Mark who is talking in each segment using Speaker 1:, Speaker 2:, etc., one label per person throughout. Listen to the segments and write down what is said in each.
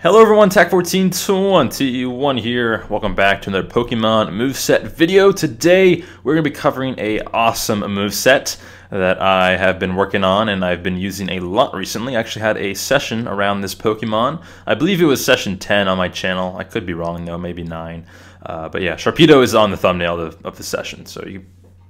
Speaker 1: Hello everyone, Tech1421 here. Welcome back to another Pokemon Moveset video. Today we're going to be covering a awesome moveset that I have been working on and I've been using a lot recently. I actually had a session around this Pokemon. I believe it was session 10 on my channel. I could be wrong though, maybe 9. But yeah, Sharpedo is on the thumbnail of the session, so you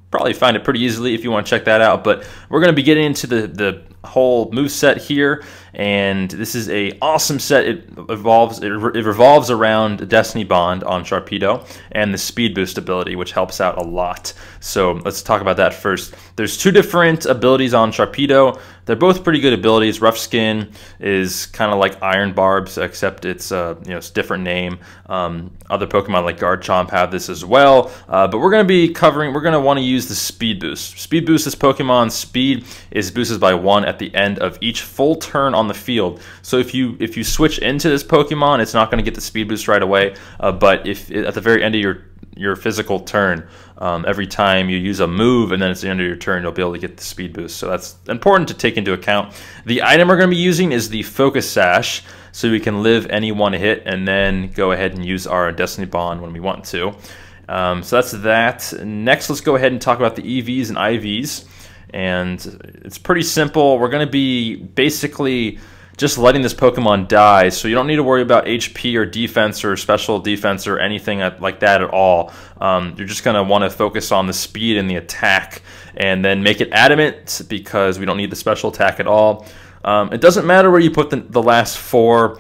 Speaker 1: probably find it pretty easily if you want to check that out. But we're going to be getting into the whole moveset here, and this is a awesome set. It revolves around Destiny Bond on Sharpedo and the speed boost ability, which helps out a lot. So let's talk about that first. There's two different abilities on Sharpedo. They're both pretty good abilities. Rough Skin is kind of like Iron Barbs, except it's it's a different name. Other Pokemon like Garchomp have this as well. But we're going to want to use the speed boost. Speed boost, this Pokemon's speed is boosted by 1 at the end of each full turn on the field. So if you switch into this Pokemon, it's not going to get the speed boost right away. But if at the very end of your physical turn, every time you use a move and then it's the end of your turn, you'll be able to get the speed boost. So that's important to take into account. The item we're going to be using is the Focus Sash, so we can live any one hit and then go ahead and use our Destiny Bond when we want to. So that's that. Next, let's go ahead and talk about the EVs and IVs. And it's pretty simple. We're going to be basically just letting this Pokemon die, so you don't need to worry about HP or defense or special defense or anything like that at all. You're just going to want to focus on the speed and the attack, and then make it adamant because we don't need the special attack at all. It doesn't matter where you put the last 4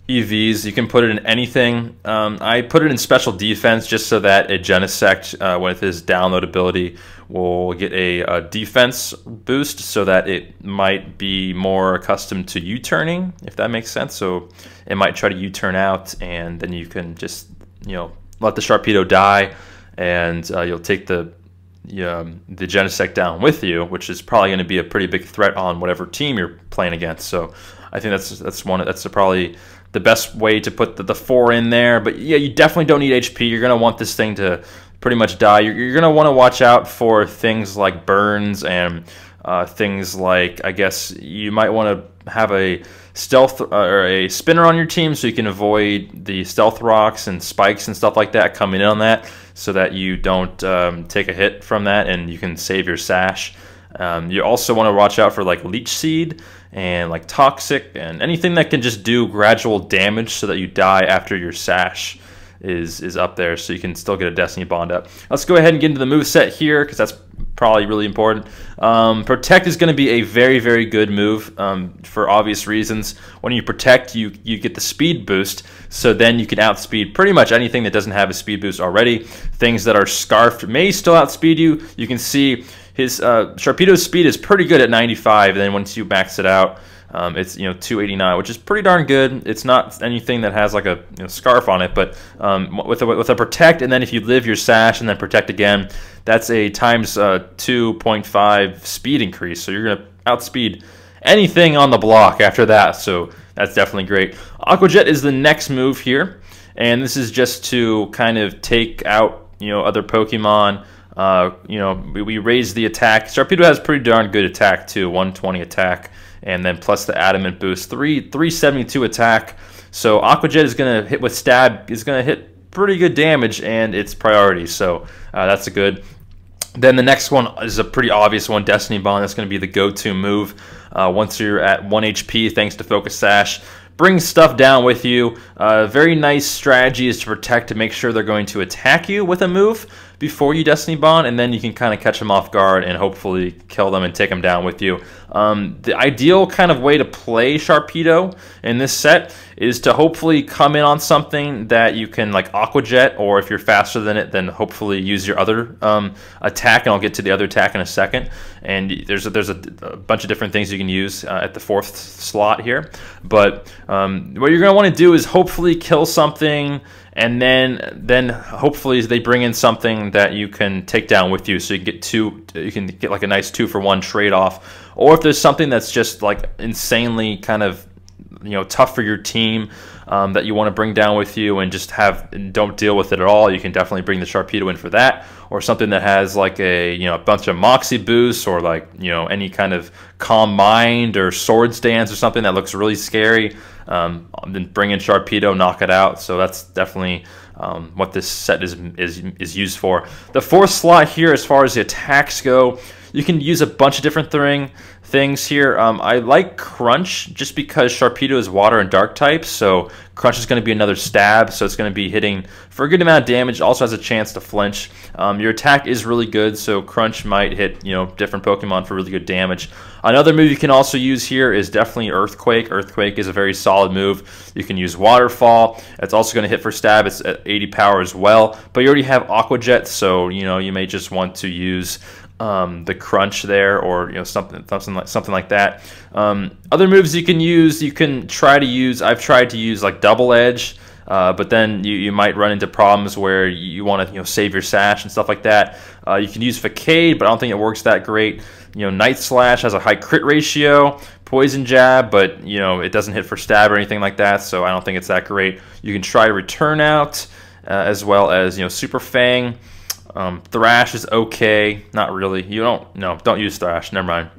Speaker 1: EVs. You can put it in anything. I put it in special defense just so that a Genesect with his download ability will get a defense boost, so that it might be more accustomed to U-turning, if that makes sense. So it might try to U-turn out, and then you can just let the Sharpedo die, and you'll take the Genesect down with you, which is probably going to be a pretty big threat on whatever team you're playing against. So I think that's probably the best way to put the 4 in there. But yeah, you definitely don't need HP. You're going to want this thing to pretty much die. You're going to want to watch out for things like burns and things like, I guess you might want to have a stealth or a spinner on your team so you can avoid the stealth rocks and spikes and stuff like that coming in on that, so that you don't take a hit from that and you can save your Sash. You also want to watch out for like Leech Seed and like Toxic and anything that can just do gradual damage so that you die after your Sash is up there, so you can still get a Destiny Bond up. Let's go ahead and get into the moveset here, because that's probably really important. Protect is going to be a very, very good move for obvious reasons. When you protect, you get the speed boost, so then you can outspeed pretty much anything that doesn't have a speed boost already. Things that are scarfed may still outspeed you. You can see his Sharpedo's speed is pretty good at 95, and then once you max it out, it's 289, which is pretty darn good. It's not anything that has like a scarf on it, but with a protect, and then if you live your Sash and then protect again, that's a times 2.5 speed increase. So you're gonna outspeed anything on the block after that. So that's definitely great. Aqua Jet is the next move here, and this is just to kind of take out other Pokemon. We raise the attack. Sharpedo has pretty darn good attack too, 120 attack, and then plus the adamant boost, 372 attack. So Aqua Jet is going to hit with stab, is going to hit pretty good damage, and it's priority. So that's a good. Then the next one is a pretty obvious one, Destiny Bond. That's going to be the go-to move. Once you're at 1 HP, thanks to Focus Sash, bring stuff down with you. Very nice strategy is to protect, to make sure they're going to attack you with a move before you Destiny Bond, and then you can kind of catch them off guard and hopefully kill them and take them down with you. The ideal kind of way to play Sharpedo in this set is to hopefully come in on something that you can like Aqua Jet, or if you're faster than it, then hopefully use your other attack, and I'll get to the other attack in a second. And there's a bunch of different things you can use at the 4th slot here. But what you're going to want to do is hopefully kill something, and then hopefully they bring in something that you can take down with you, so you can get like a nice 2-for-1 trade-off. Or if there's something that's just like insanely kind of tough for your team that you want to bring down with you and just don't deal with it at all, you can definitely bring the Sharpedo in for that. Or something that has like a bunch of Moxie boosts, or like any kind of Calm Mind or Swords Dance or something that looks really scary. Then bring in Sharpedo, knock it out. So that's definitely what this set is used for. The fourth slot here, as far as the attacks go, you can use a bunch of different things here. I like Crunch just because Sharpedo is water and dark types, so Crunch is going to be another stab, so it's going to be hitting for a good amount of damage. It also has a chance to flinch. Your attack is really good, so Crunch might hit different Pokemon for really good damage. Another move you can also use here is definitely Earthquake. Earthquake is a very solid move. You can use Waterfall. It's also going to hit for stab. It's at 80 power as well, but you already have Aqua Jet, so you may just want to use the Crunch there, or something like that. Other moves you can use, I've tried to use like Double Edge, but then you might run into problems where you want to save your Sash and stuff like that. You can use Facade, but I don't think it works that great. Night Slash has a high crit ratio. Poison Jab, but it doesn't hit for stab or anything like that, so I don't think it's that great. You can try Return Out, as well as Super Fang. Thrash is okay, not really. Don't use Thrash. Never mind.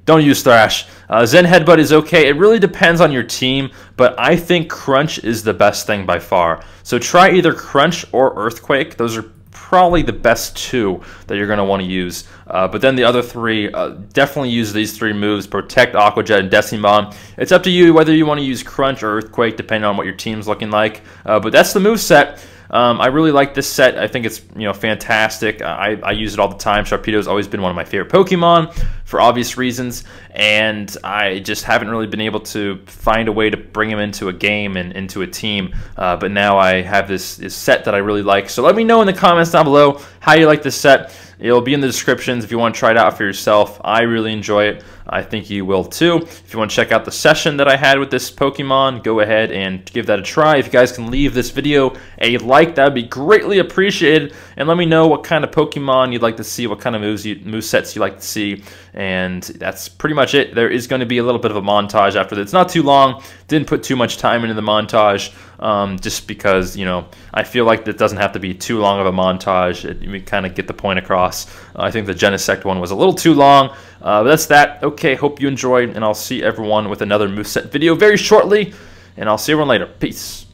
Speaker 1: Don't use Thrash. Zen Headbutt is okay. It really depends on your team, but I think Crunch is the best thing by far. So try either Crunch or Earthquake. Those are probably the best two that you're going to want to use. But then the other three, definitely use these three moves: Protect, Aqua Jet, and Decimon. It's up to you whether you want to use Crunch or Earthquake, depending on what your team's looking like. But that's the move set. I really like this set. I think it's fantastic. I use it all the time. Sharpedo has always been one of my favorite Pokemon for obvious reasons, and I just haven't really been able to find a way to bring him into a game and into a team. But now I have this set that I really like. So let me know in the comments down below how you like this set. It'll be in the descriptions if you want to try it out for yourself. I really enjoy it. I think you will too. If you want to check out the session that I had with this Pokemon, go ahead and give that a try. If you guys can leave this video a like, that would be greatly appreciated. And let me know what kind of Pokemon you'd like to see, what kind of move sets you like to see. And that's pretty much it. There is going to be a little bit of a montage after this. It's not too long. Didn't put too much time into the montage, just because, I feel like it doesn't have to be too long of a montage. We kind of get the point across. I think the Genesect one was a little too long, but that's that. Okay, hope you enjoyed, and I'll see everyone with another moveset video very shortly, and I'll see everyone later. Peace.